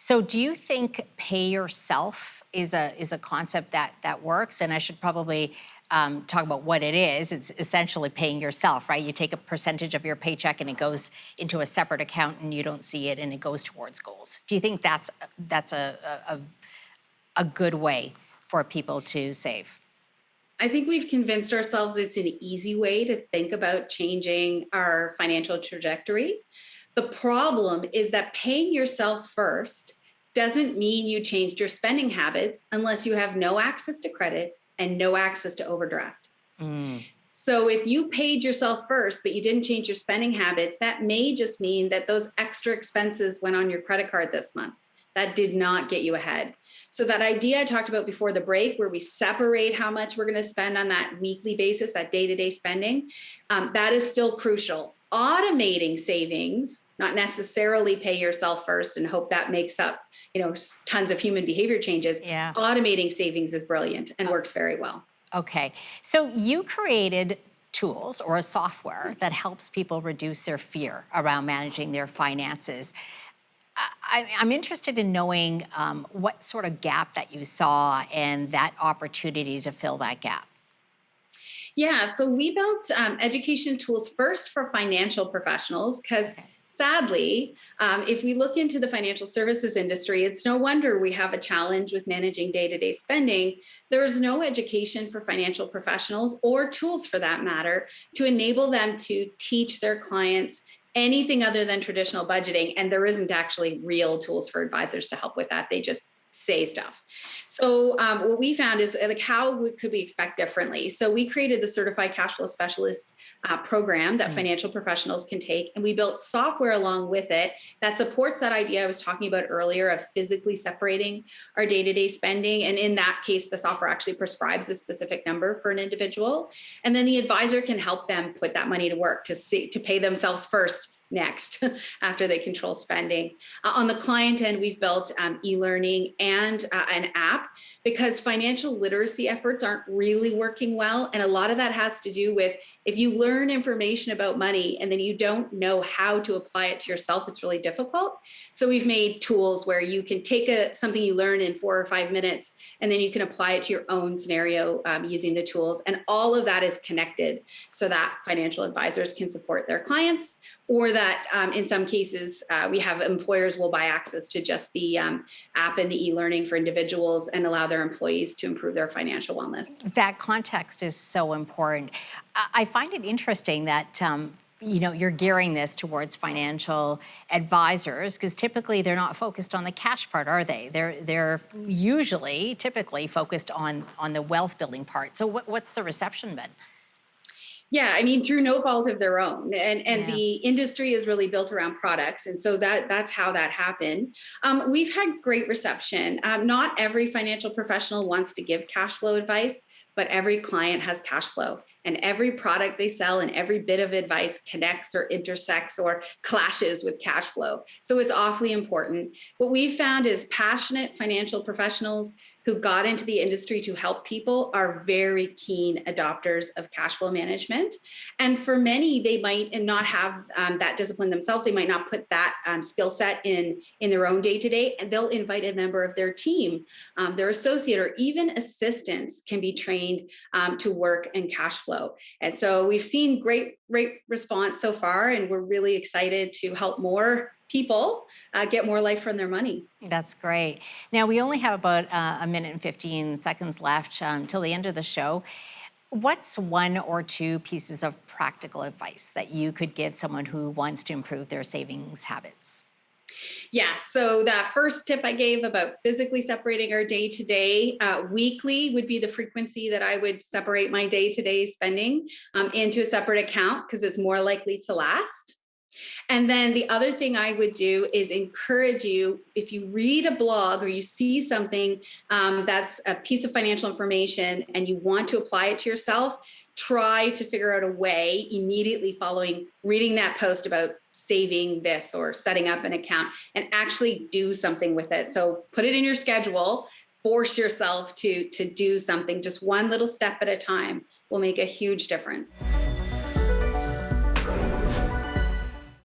So do you think pay yourself is a concept that works? And I should probably talk about what it is. It's essentially paying yourself, right? You take a percentage of your paycheck and it goes into a separate account and you don't see it and it goes towards goals. Do you think that's a good way for people to save? I think we've convinced ourselves it's an easy way to think about changing our financial trajectory. The problem is that paying yourself first doesn't mean you changed your spending habits unless you have no access to credit and no access to overdraft. Mm. So if you paid yourself first, but you didn't change your spending habits, that may just mean that those extra expenses went on your credit card this month. That did not get you ahead. So that idea I talked about before the break, where we separate how much we're going to spend on that weekly basis, that day-to-day spending, that is still crucial. Automating savings, not necessarily pay yourself first and hope that makes up, tons of human behavior changes. Yeah. Automating savings is brilliant and works very well. Okay. So you created tools or a software that helps people reduce their fear around managing their finances. I'm interested in knowing what sort of gap that you saw and that opportunity to fill that gap. Yeah, so we built education tools first for financial professionals because sadly, if we look into the financial services industry, it's no wonder we have a challenge with managing day-to-day spending. There's no education for financial professionals or tools for that matter to enable them to teach their clients anything other than traditional budgeting. And there isn't actually real tools for advisors to help with that. They just say stuff. So what we found is how could we expect differently? So we created the Certified CacheFlo Specialist program that financial professionals can take. And we built software along with it that supports that idea I was talking about earlier of physically separating our day-to-day spending. And in that case, the software actually prescribes a specific number for an individual. And then the advisor can help them put that money to work to pay themselves first next after they control spending. On the client end, we've built e-learning and an app because financial literacy efforts aren't really working well. And a lot of that has to do with if you learn information about money and then you don't know how to apply it to yourself, it's really difficult. So we've made tools where you can take something you learn in 4 or 5 minutes, and then you can apply it to your own scenario using the tools. And all of that is connected so that financial advisors can support their clients, or that in some cases, we have employers will buy access to just the app and the e-learning for individuals and allow their employees to improve their financial wellness. That context is so important. I find it interesting that you're gearing this towards financial advisors because typically they're not focused on the cash part, are they? They're usually typically focused on the wealth building part. So what's the reception been? Yeah, I mean, through no fault of their own. And the industry is really built around products. And so that's how that happened. We've had great reception. Not every financial professional wants to give cash flow advice, but every client has cash flow. And every product they sell and every bit of advice connects or intersects or clashes with cash flow. So it's awfully important. What we've found is passionate financial professionals who got into the industry to help people are very keen adopters of cash flow management. And for many, they might not have that discipline themselves. They might not put that skill set in their own day-to-day, and they'll invite a member of their team, their associate, or even assistants can be trained to work in cash flow. And so we've seen great response so far, and we're really excited to help more people get more life from their money. That's great. Now, we only have about a minute and 15 seconds left till the end of the show. What's 1 or 2 pieces of practical advice that you could give someone who wants to improve their savings habits? Yeah, so that first tip I gave about physically separating our day-to-day, weekly would be the frequency that I would separate my day-to-day spending into a separate account because it's more likely to last. And then the other thing I would do is encourage you, if you read a blog or you see something that's a piece of financial information and you want to apply it to yourself, try to figure out a way immediately following reading that post about saving this or setting up an account and actually do something with it. So put it in your schedule, force yourself to do something. Just one little step at a time will make a huge difference.